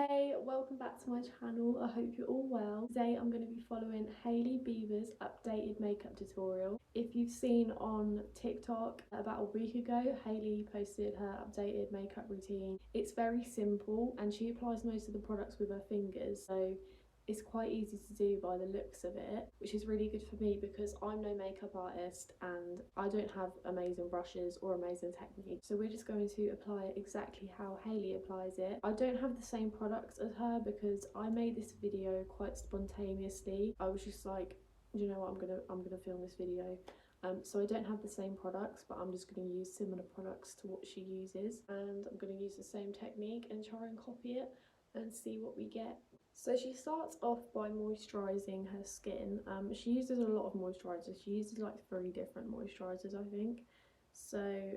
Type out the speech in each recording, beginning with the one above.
Hey, welcome back to my channel. I hope you're all well. Today I'm going to be following Hailey Bieber's updated makeup tutorial. If you've seen on TikTok about a week ago, Hailey posted her updated makeup routine. It's very simple and she applies most of the products with her fingers, so it's quite easy to do by the looks of it, which is really good for me because I'm no makeup artist and I don't have amazing brushes or amazing technique. So we're just going to apply it exactly how Hailey applies it. I don't have the same products as her because I made this video quite spontaneously. I was just like, you know what, I'm gonna film this video. So I don't have the same products, but I'm just going to use similar products to what she uses, and I'm going to use the same technique and try and copy it and see what we get. So she starts off by moisturising her skin. She uses a lot of moisturisers. She uses like 3 different moisturisers, I think. So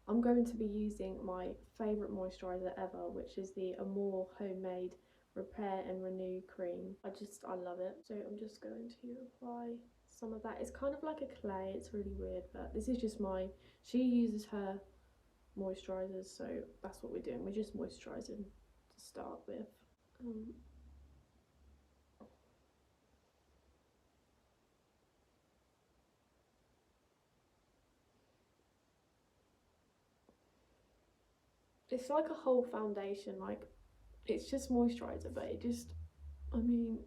I'm going to be using my favourite moisturiser ever, which is the Amore Homemade Repair and Renew Cream. I love it. So I'm just going to apply some of that. It's kind of like a clay. It's really weird, but this is just she uses her moisturisers, so that's what we're doing. We're just moisturising to start with. It's like a whole foundation, like it's just moisturiser, but it just, I mean,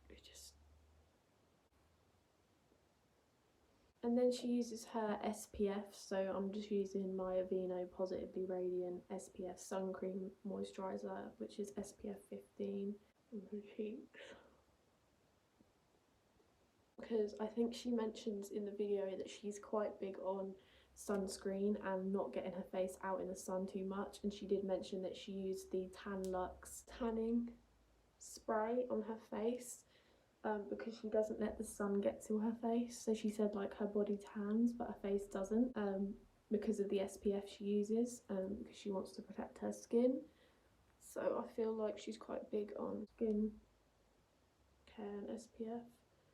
it just. And then she uses her SPF, so I'm just using my Aveeno Positively Radiant SPF Sun Cream Moisturiser, which is SPF 15 on her cheeks. Because I think she mentions in the video that she's quite big on sunscreen and not getting her face out in the sun too much, and she did mention that she used the Tan Luxe tanning spray on her face because she doesn't let the sun get to her face. So she said like her body tans but her face doesn't, because of the SPF she uses, because she wants to protect her skin. So I feel like she's quite big on skin care and SPF.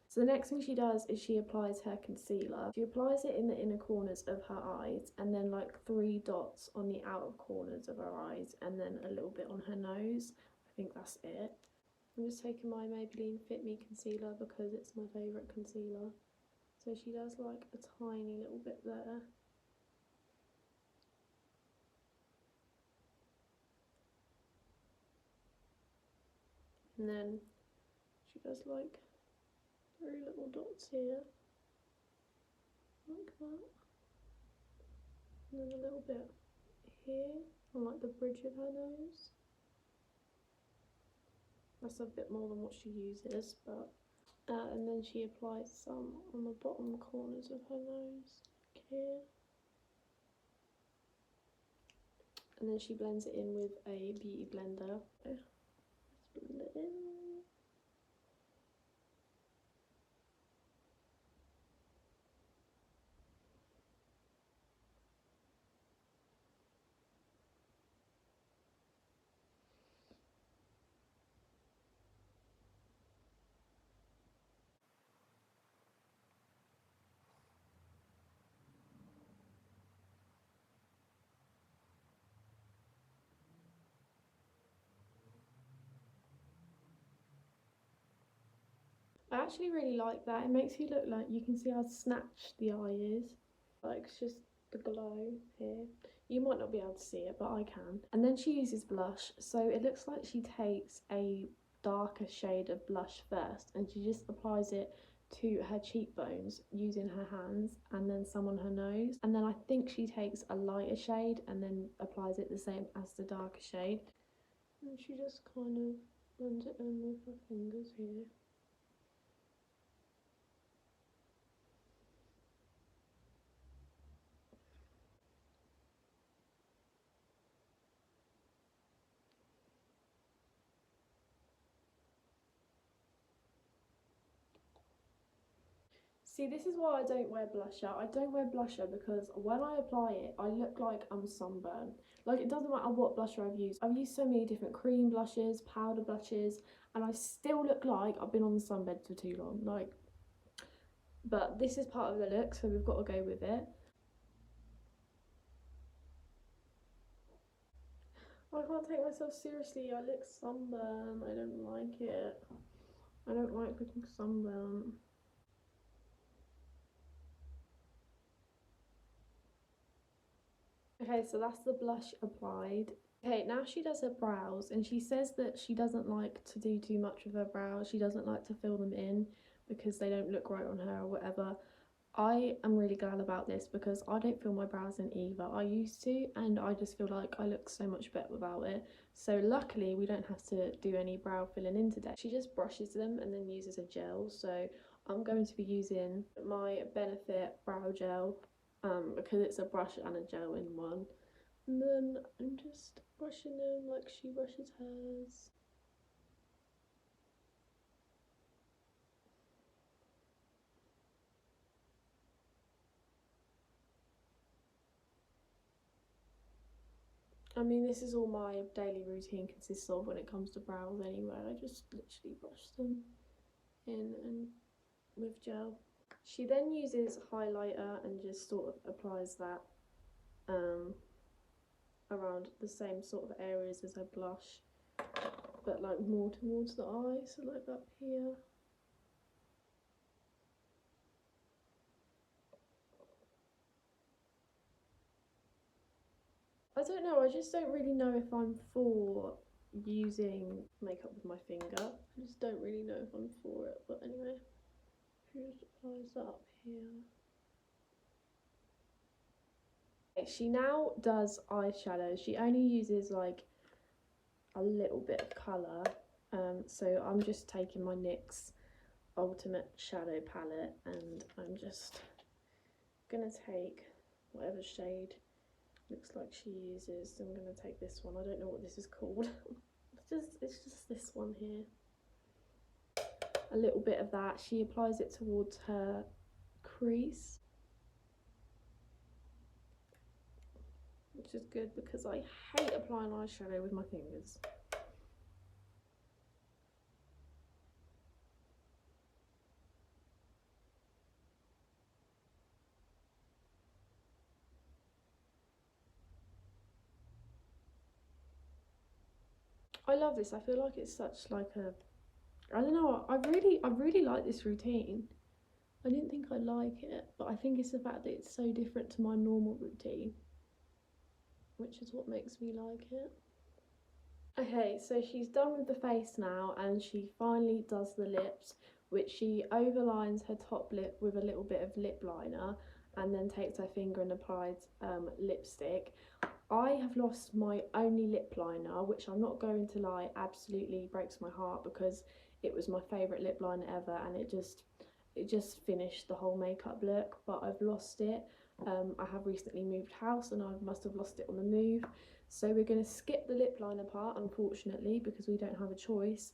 So the next thing she does is she applies her concealer. She applies it in the inner corners of her eyes and then like 3 dots on the outer corners of her eyes and then a little bit on her nose. I think that's it. I'm just taking my Maybelline Fit Me concealer because it's my favourite concealer. So she does like a tiny little bit there. And then she does like 3 little dots here, like that. And then a little bit here on like the bridge of her nose. That's a bit more than what she uses, but and then she applies some on the bottom corners of her nose, like here. And then she blends it in with a beauty blender. Let's blend it in. I actually really like that. It makes you look like, you can see how snatched the eye is. Like, it's just the glow here. You might not be able to see it, but I can. And then she uses blush. So it looks like she takes a darker shade of blush first and she just applies it to her cheekbones using her hands and then some on her nose. And then I think she takes a lighter shade and then applies it the same as the darker shade. And she just kind of blends it in with her fingers here. See, this is why I don't wear blusher. I don't wear blusher because when I apply it, I look like I'm sunburned. Like, it doesn't matter what blusher I've used. I've used so many different cream blushes, powder blushes, and I still look like I've been on the sunbed for too long. Like, but this is part of the look, so we've got to go with it. I can't take myself seriously. I look sunburn. I don't like it. I don't like looking sunburn. Okay, so that's the blush applied. Okay, now she does her brows, and she says that she doesn't like to do too much with her brows. She doesn't like to fill them in because they don't look right on her or whatever. I am really glad about this because I don't fill my brows in either. I used to, and I just feel like I look so much better without it. So luckily we don't have to do any brow filling in today. She just brushes them and then uses a gel. So I'm going to be using my Benefit brow gel because it's a brush and a gel in one. And then I'm just brushing them like she brushes hers. I mean, this is all my daily routine consists of when it comes to brows anyway. I just literally brush them in and with gel. She then uses highlighter and just sort of applies that um, around the same sort of areas as her blush, but like more towards the eye, so like up here. I don't know, I just don't really know if I'm for using makeup with my finger. I just don't really know if I'm for it, but anyway. She just applies that up here. Okay, she now does eyeshadow. She only uses like a little bit of colour. So I'm just taking my NYX Ultimate Shadow Palette and I'm just gonna take whatever shade looks like she uses. I'm gonna take this one. I don't know what this is called. it's just this one here. A little bit of that. She applies it towards her crease, which is good because I hate applying eyeshadow with my fingers. I love this. I feel like it's such like a, I don't know, I really like this routine. I didn't think I'd like it, but I think it's the fact that it's so different to my normal routine, which is what makes me like it. Okay, so she's done with the face now and she finally does the lips, which she overlines her top lip with a little bit of lip liner and then takes her finger and applies lipstick. I have lost my only lip liner, which I'm not going to lie, absolutely breaks my heart because it was my favourite lip liner ever and it just finished the whole makeup look, but I've lost it. I have recently moved house and I must have lost it on the move. So we're going to skip the lip liner part, unfortunately, because we don't have a choice,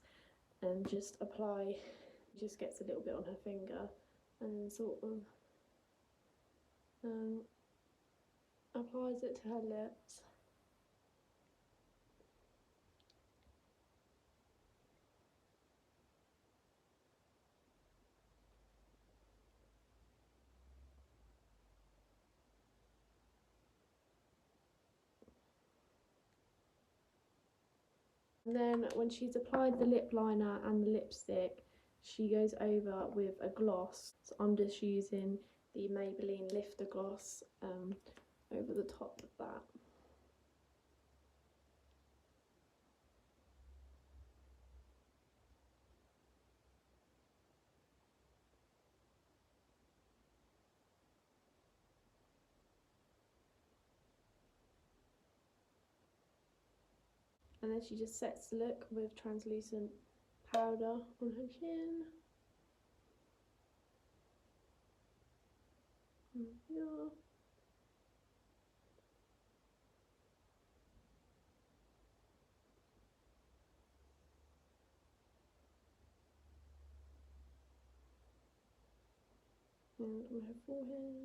and just apply, just gets a little bit on her finger and then sort of applies it to her lips. And then when she's applied the lip liner and the lipstick, she goes over with a gloss. So I'm just using the Maybelline Lifter Gloss over the top of that. And then she just sets the look with translucent powder on her chin. Yeah. And on her forehead.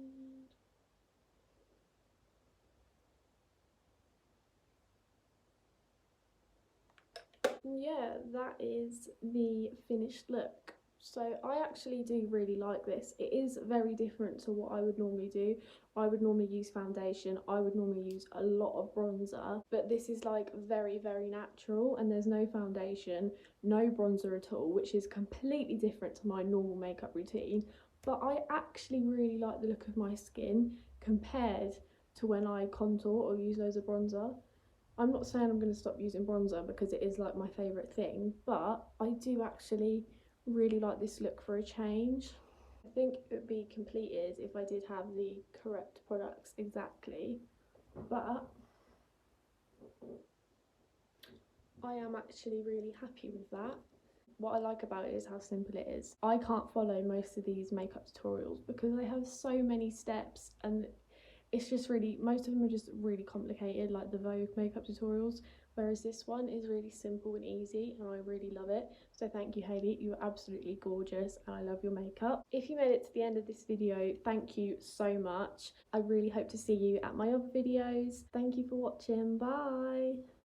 Yeah, that is the finished look. So I actually do really like this. It is very different to what I would normally do. I would normally use foundation, I would normally use a lot of bronzer, but this is like very, very natural, and there's no foundation, no bronzer at all, which is completely different to my normal makeup routine. But I actually really like the look of my skin compared to when I contour or use loads of bronzer. I'm not saying I'm going to stop using bronzer because it is like my favourite thing, but I do actually really like this look for a change. I think it would be completed if I did have the correct products exactly, but I am actually really happy with that. What I like about it is how simple it is. I can't follow most of these makeup tutorials because they have so many steps, and it's just really, most of them are just really complicated, like the Vogue makeup tutorials, whereas this one is really simple and easy, and I really love it. So thank you, Hailey, you're absolutely gorgeous and I love your makeup. If you made it to the end of this video, thank you so much. I really hope to see you at my other videos. Thank you for watching. Bye.